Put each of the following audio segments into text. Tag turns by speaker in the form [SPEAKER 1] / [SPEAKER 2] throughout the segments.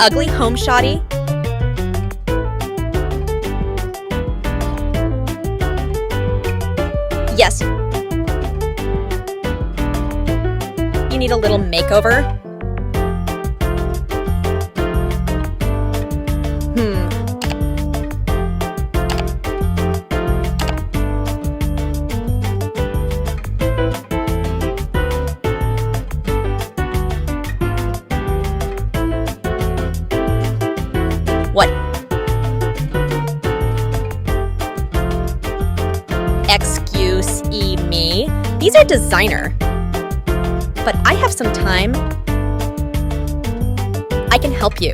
[SPEAKER 1] Ugly home shoddy? Yes. You need a little makeover? What? Excuse-me? These are designer. But I have some time. I can help you.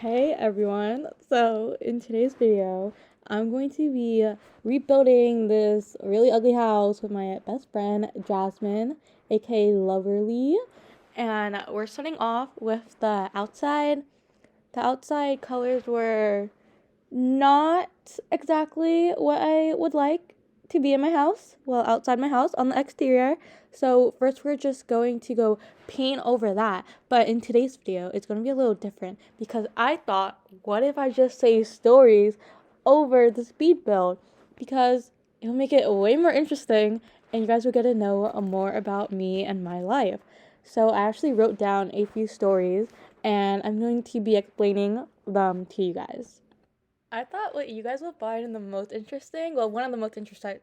[SPEAKER 2] Hey everyone, so in today's video I'm going to be rebuilding this really ugly house with my best friend Jasmine, aka Loverly, and we're starting off with the outside. The outside colors were not exactly what I would like to be in my house, well, outside my house on the exterior. So first we're just going to go paint over that. But in today's video, it's going to be a little different because I thought, what if I just say stories over the speed build? Because it'll make it way more interesting and you guys will get to know more about me and my life. So I actually wrote down a few stories and I'm going to be explaining them to you guys. I thought what you guys will find the most interesting, well, one of the most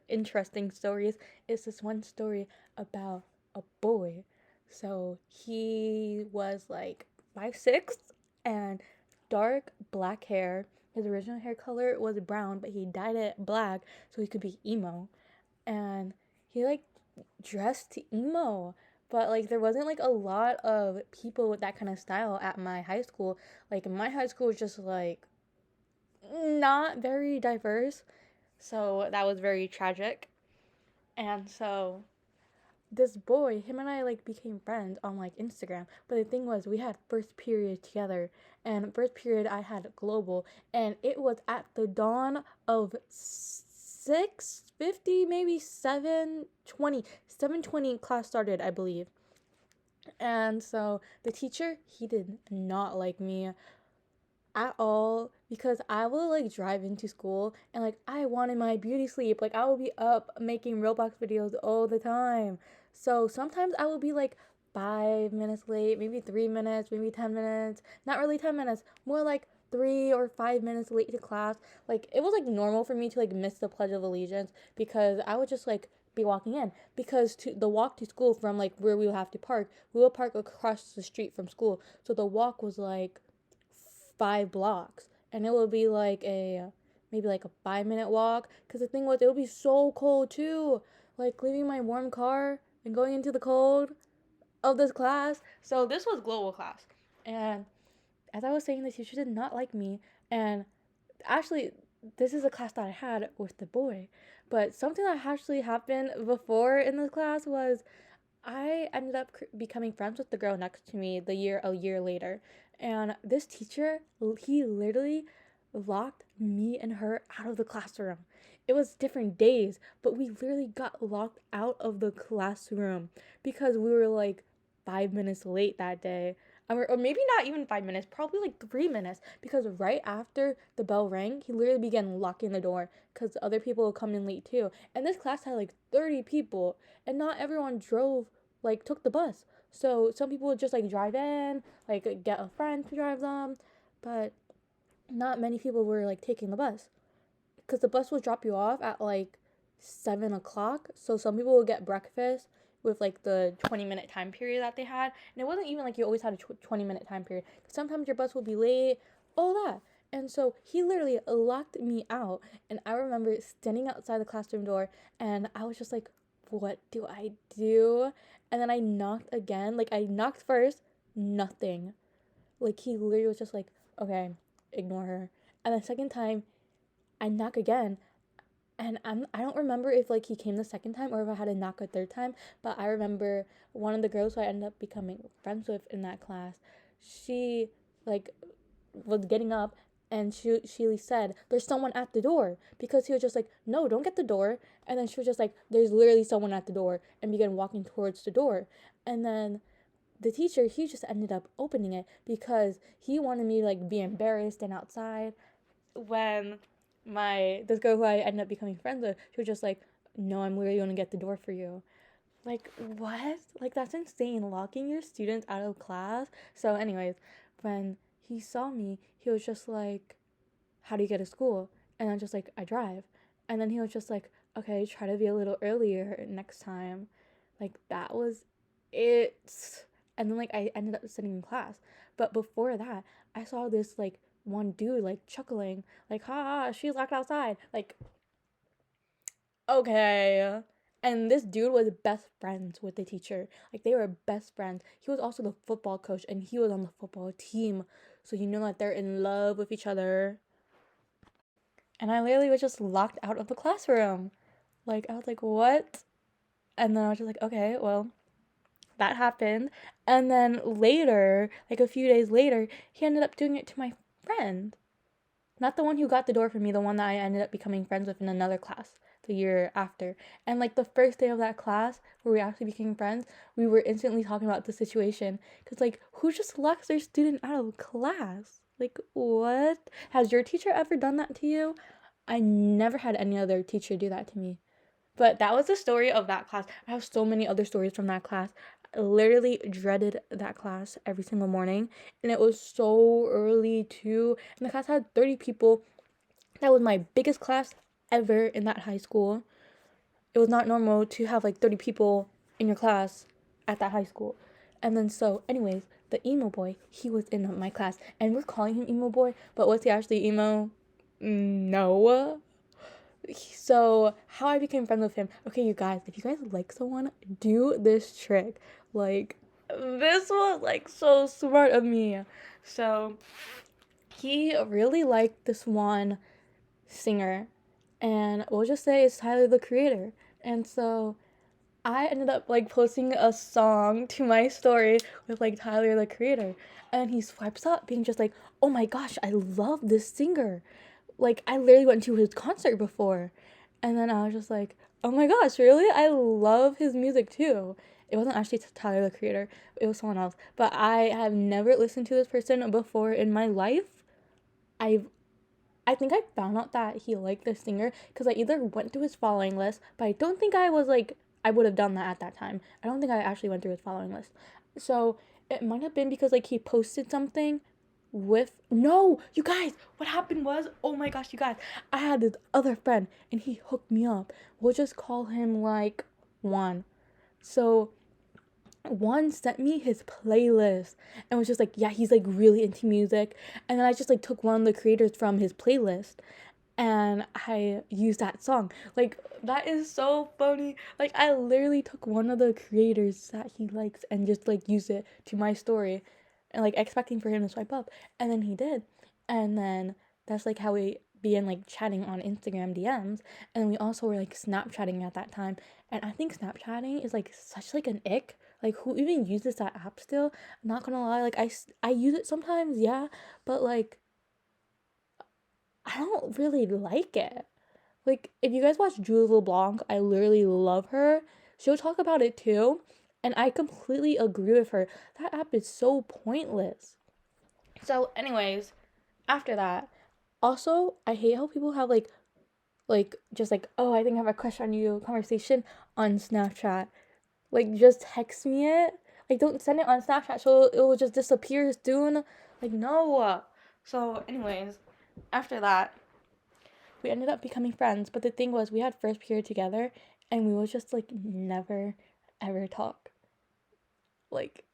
[SPEAKER 2] interesting stories is this one story about a boy. So he was like 5'6" and dark black hair. His original hair color was brown, but he dyed it black so he could be emo. And he like dressed emo. But like there wasn't like a lot of people with that kind of style at my high school. Like my high school was just like not very diverse, so that was very tragic. And so this boy, him and I like became friends on like Instagram, but the thing was we had first period together, and first period I had global, and it was at the dawn of 6:50, maybe 7:20 class started, I believe. And so the teacher, he did not like me at all because I will like drive into school and like I wanted my beauty sleep. Like I will be up making Roblox videos all the time. So sometimes I will be like 5 minutes late, maybe 3 minutes, maybe 10 minutes. Not really 10 minutes, more like 3 or 5 minutes late to class. Like it was like normal for me to like miss the Pledge of Allegiance because I would just like be walking in because to the walk to school from like where we would have to park, we would park across the street from school. So the walk was like 5 blocks and it would be like a maybe like a 5 minute walk because the thing was it would be so cold too, like leaving my warm car and going into the cold of this class. So this was global class, and as I was saying, the teacher did not like me. And actually this is a class that I had with the boy, but something that actually happened before in this class was I ended up becoming friends with the girl next to me a year later. And this teacher, he literally locked me and her out of the classroom. It was different days, but we literally got locked out of the classroom because we were like 5 minutes late that day. Or maybe not even 5 minutes, probably like 3 minutes, because right after the bell rang, he literally began locking the door because other people would come in late too. And this class had like 30 people, and not everyone took the bus. So some people would just like drive in, like get a friend to drive them, but not many people were like taking the bus because the bus will drop you off at like 7 o'clock. So some people would get breakfast with like the 20-minute time period that they had, and it wasn't even like you always had a 20-minute time period. Sometimes your bus would be late, all that. And so he literally locked me out. And I remember standing outside the classroom door, and I was just like, what do I do? And then I knocked again. Like, I knocked first, nothing. Like, he literally was just like, okay, ignore her. And the second time, I knock again. And I don't remember if like he came the second time or if I had to knock a third time, but I remember one of the girls who I ended up becoming friends with in that class, she like was getting up, and she said, there's someone at the door, because he was just like, no, don't get the door. And then she was just like, there's literally someone at the door, and began walking towards the door. And then the teacher, he just ended up opening it because he wanted me to like be embarrassed and outside. When this girl who I ended up becoming friends with, she was just like, no, I'm literally gonna get the door for you. Like, what? Like, that's insane, locking your students out of class. So anyways, when he saw me, he was just like, how do you get to school? And I'm just like, I drive. And then he was just like, okay, try to be a little earlier next time. Like, that was it. And then like I ended up sitting in class. But before that, I saw this like one dude like chuckling, like, ha ha, she's locked outside. Like, okay. And this dude was best friends with the teacher. Like, they were best friends. He was also the football coach, and he was on the football team. So you know that they're in love with each other. And I literally was just locked out of the classroom. Like, I was like, what? And then I was just like, okay, well, that happened. And then later, like a few days later, he ended up doing it to my friend. Not the one who got the door for me, the one that I ended up becoming friends with in another class the year after. And like the first day of that class where we actually became friends, we were instantly talking about the situation. Because like, who just locks their student out of class? Like, what? Has your teacher ever done that to you? I never had any other teacher do that to me. But that was the story of that class. I have so many other stories from that class. I literally dreaded that class every single morning. And it was so early too. And the class had 30 people. That was my biggest class ever in that high school. It was not normal to have like 30 people in your class at that high school. And then so, anyways, the emo boy, he was in my class. And we're calling him emo boy, but was he actually emo? No. So how I became friends with him. Okay, you guys, if you guys like someone, do this trick. Like, this was like so smart of me. So he really liked this one singer, and we'll just say it's Tyler the Creator. And so I ended up like posting a song to my story with like Tyler the Creator, and he swipes up being just like, oh my gosh, I love this singer. Like, I literally went to his concert before. And then I was just like, oh my gosh, really? I love his music too. It wasn't actually Tyler the Creator, it was someone else. But I have never listened to this person before in my life. I think I found out that he liked this singer because I either went through his following list, but I don't think I was like, I would have done that at that time. I don't think I actually went through his following list. So it might have been because like he posted something with, no, you guys, what happened was, oh my gosh, you guys, I had this other friend and he hooked me up. We'll just call him like Juan. So Juan sent me his playlist and was just like, yeah, he's like really into music. And then I just like took one of the creators from his playlist and I used that song. Like, that is so funny. Like, I literally took one of the creators that he likes and just like used it to my story, and like expecting for him to swipe up, and then he did. And then that's like how we began like chatting on Instagram DMs, and we also were like Snapchatting at that time. And I think Snapchatting is like such like an ick. Like, who even uses that app still? I'm not gonna lie, like I use it sometimes, yeah, but like I don't really like it. Like, if you guys watch Jules LeBlanc, I literally love her. She'll talk about it too, and I completely agree with her. That app is so pointless. So, anyways, after that, also, I hate how people have like just like, oh, I think I have a crush on you conversation on Snapchat. Like, just text me it. Like, don't send it on Snapchat so it will just disappear soon. Like, no. So, anyways, after that, we ended up becoming friends. But the thing was, we had first period together, and we would just like never ever talk. Like,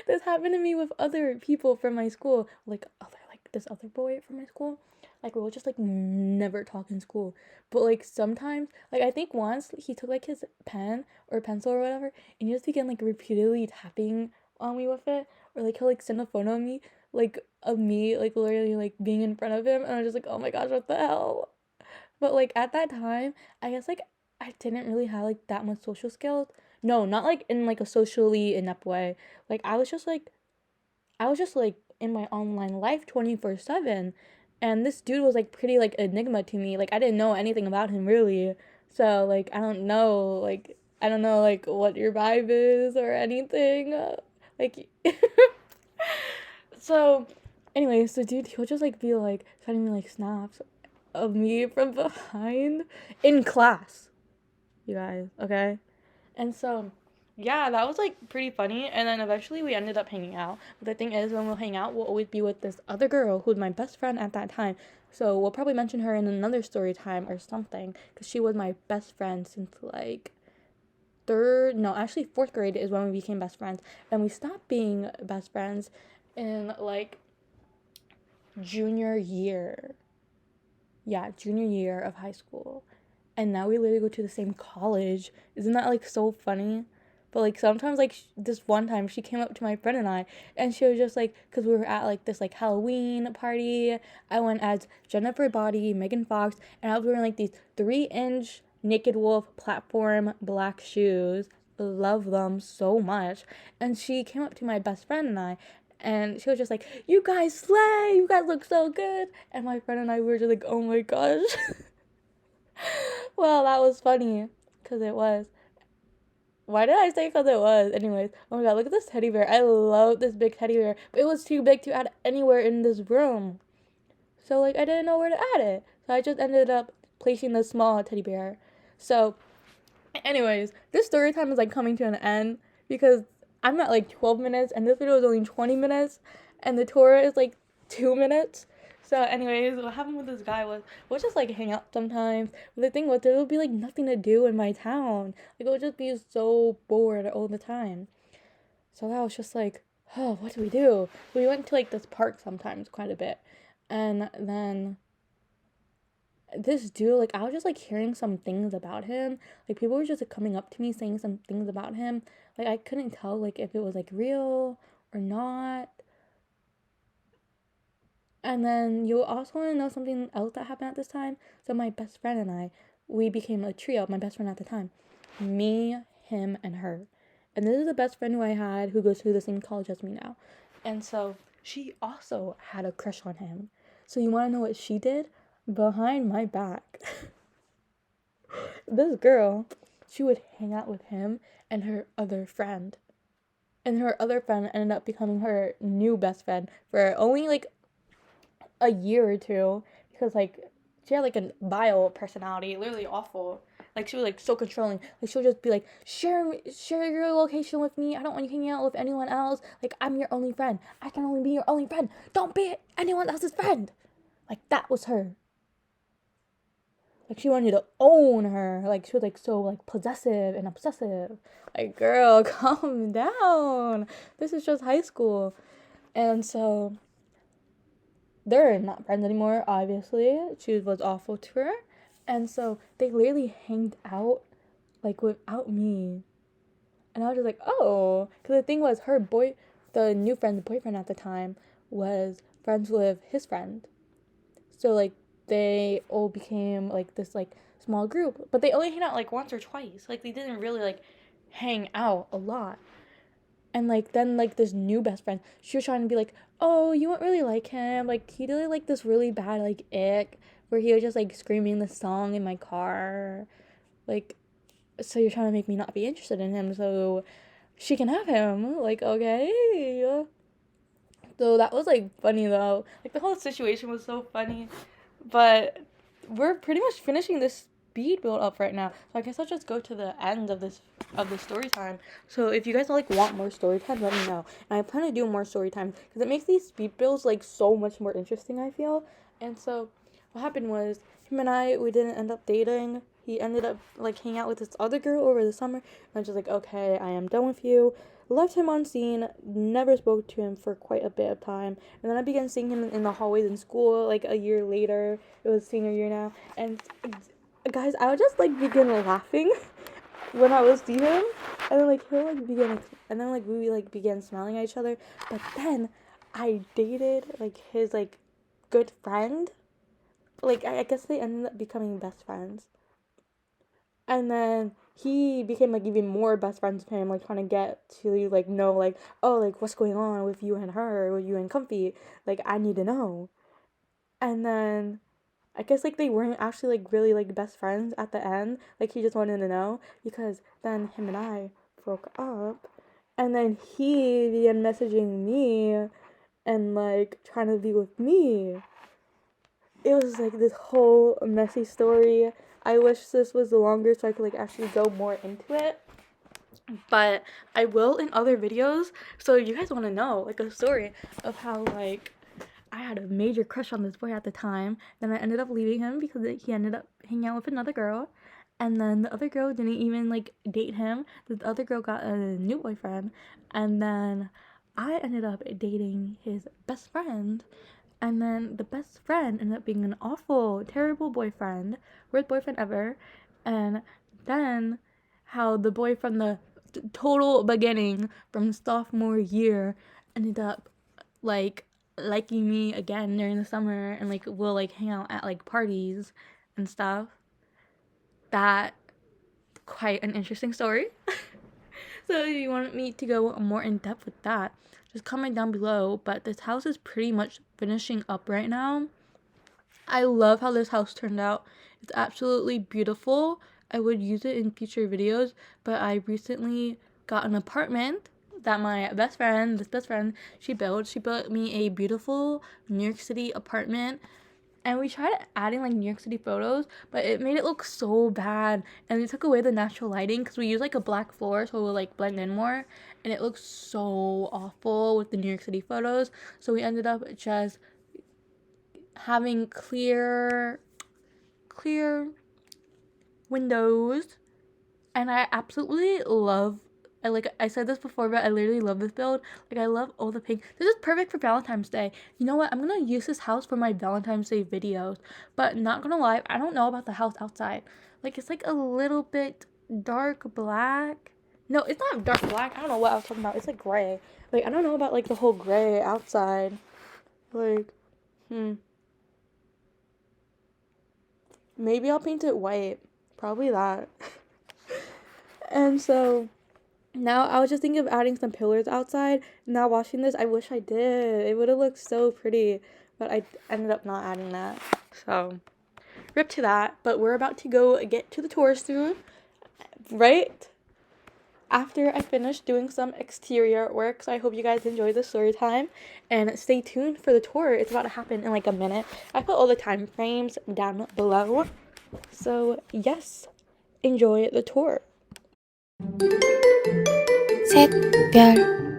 [SPEAKER 2] this happened to me with other people from my school, like other like this other boy from my school, like, we would just, like, never talk in school. But, like, sometimes, like, I think once he took, like, his pen or pencil or whatever, and he just began, like, repeatedly tapping on me with it. Or, like, he'll, like, send a photo of me, like, literally, like, being in front of him. And I was just like, oh my gosh, what the hell? But, like, at that time, I guess, like, I didn't really have, like, that much social skills. No, not, like, in, like, a socially inept way. Like, I was just, like, in my online life 24/7. And this dude was, like, pretty, like, enigma to me. Like, I didn't know anything about him, really. So, like, I don't know, like, what your vibe is or anything. Like, so, anyways, the dude, he'll just, like, be, like, sending me, like, snaps of me from behind in class, you guys, okay? And so, yeah, that was, like, pretty funny. And then eventually we ended up hanging out. But the thing is, when we'll hang out, we'll always be with this other girl who was my best friend at that time. So we'll probably mention her in another story time or something, because she was my best friend since, like, fourth grade is when we became best friends. And we stopped being best friends in, like, junior year. Yeah, junior year of high school. And now we literally go to the same college. Isn't that, like, so funny? But, like, sometimes, like, this one time she came up to my friend and I, and she was just like, because we were at, like, this, like, Halloween party. I went as Jennifer Body, Megan Fox, and I was wearing, like, these 3-inch Naked Wolf platform black shoes. Love them so much. And she came up to my best friend and I, and she was just like, you guys slay, you guys look so good. And my friend and I were just like, oh my gosh. Well, that was funny, because it was. Why did I say because it was? Anyways, oh my god, look at this teddy bear. I love this big teddy bear, but it was too big to add anywhere in this room. So, like, I didn't know where to add it. So I just ended up placing the small teddy bear. So, anyways, this story time is, like, coming to an end, because I'm at, like, 12 minutes, and this video is only 20 minutes, and the tour is, like, 2 minutes. So, anyways, what happened with this guy was, we'll just, like, hang out sometimes. But the thing was, there would be, like, nothing to do in my town. Like, it would just be so bored all the time. So that was just like, oh, what do we do? We went to, like, this park sometimes quite a bit. And then this dude, like, I was just, like, hearing some things about him. Like, people were just, like, coming up to me saying some things about him. Like, I couldn't tell, like, if it was, like, real or not. And then you also want to know something else that happened at this time? So my best friend and I, we became a trio, my best friend at the time. Me, him, and her. And this is the best friend who I had who goes to the same college as me now. And so she also had a crush on him. So you want to know what she did? Behind my back. This girl, she would hang out with him and her other friend. And her other friend ended up becoming her new best friend for only, like, a year or two, because, like, she had, like, a vile personality, literally awful. Like, she was, like, so controlling. Like, she'll just be like, share your location with me. I don't want you hanging out with anyone else. Like, I'm your only friend. I can only be your only friend. Don't be anyone else's friend. Like, that was her. Like, she wanted you to own her. Like, she was, like, so, like, possessive and obsessive. Like, girl, calm down. This is just high school. And so they're not friends anymore, obviously. She was awful to her. And so they literally hanged out, like, without me. And I was just like, oh. Because the thing was, the new friend's boyfriend at the time was friends with his friend. So, like, they all became, like, this, like, small group. But they only hang out, like, once or twice. Like, they didn't really, like, hang out a lot. And, like, then, like, this new best friend, she was trying to be like, oh, you won't really like him. Like, he did, like, this really bad, like, ick, where he was just, like, screaming the song in my car. Like, so you're trying to make me not be interested in him so she can have him. Like, okay. So that was, like, funny, though. Like, the whole situation was so funny. But we're pretty much finishing this speed build up right now. So I guess I'll just go to the end of this story time. So if you guys, like, want more story time, let me know. And I plan to do more story time because it makes these speed builds, like, so much more interesting, I feel. And so what happened was, him and I, we didn't end up dating. He ended up, like, hanging out with this other girl over the summer. And I was just like, okay, I am done with you. left him on scene, never spoke to him for quite a bit of time. And then I began seeing him in the hallways in school, like a year later. It was senior year now. And guys, I would just like begin laughing when I would see him. And then like he'll like begin, and then like we like began smiling at each other. But then I dated like his like good friend. Like I guess they ended up becoming best friends. And then he became like even more best friends with him, like trying to get to like know like, oh, like what's going on with you and her, with you and Comfy, like I need to know. And then I guess like they weren't actually like really like best friends at the end, like he just wanted to know, because then him and I broke up, and then he began messaging me and like trying to be with me. It was like this whole messy story. I wish this was longer so I could like actually go more into it, but I will in other videos. So if you guys want to know like a story of how like I had a major crush on this boy at the time, then I ended up leaving him because he ended up hanging out with another girl, and then the other girl didn't even like date him. The other girl got a new boyfriend, and then I ended up dating his best friend. And then the best friend ended up being an awful, terrible boyfriend, worst boyfriend ever. And then how the boy from the total beginning, from sophomore year, ended up like liking me again during the summer, and like we'll like hang out at like parties and stuff. That quite an interesting story. So if you want me to go more in depth with that, just comment down below. But this house is pretty much finishing up right now. I love how this house turned out. It's absolutely beautiful. I would use it in future videos, but I recently got an apartment that my best friend, she built me a beautiful New York City apartment. And we tried adding like New York City photos, but it made it look so bad. And we took away the natural lighting because we used like a black floor, so it would like blend in more. And it looked so awful with the New York City photos. So we ended up just having clear windows. And I absolutely love, I said this before, but I literally love this build. Like, I love all the pink. This is perfect for Valentine's Day. You know what? I'm gonna use this house for my Valentine's Day videos. But not gonna lie, I don't know about the house outside. Like, it's like a little bit dark black. No, it's not dark black. I don't know what I was talking about. It's like gray. Like, I don't know about like the whole gray outside. Like, maybe I'll paint it white. Probably that. And so now I was just thinking of adding some pillars outside. Now watching this, I wish I did. It would have looked so pretty, but I ended up not adding that. So rip to that. But we're about to go get to the tour soon, right after I finish doing some exterior work. So I hope you guys enjoy the story time, and stay tuned for the tour. It's about to happen in like a minute. I put all the time frames down below. So yes, enjoy the tour.
[SPEAKER 3] 셋, 별.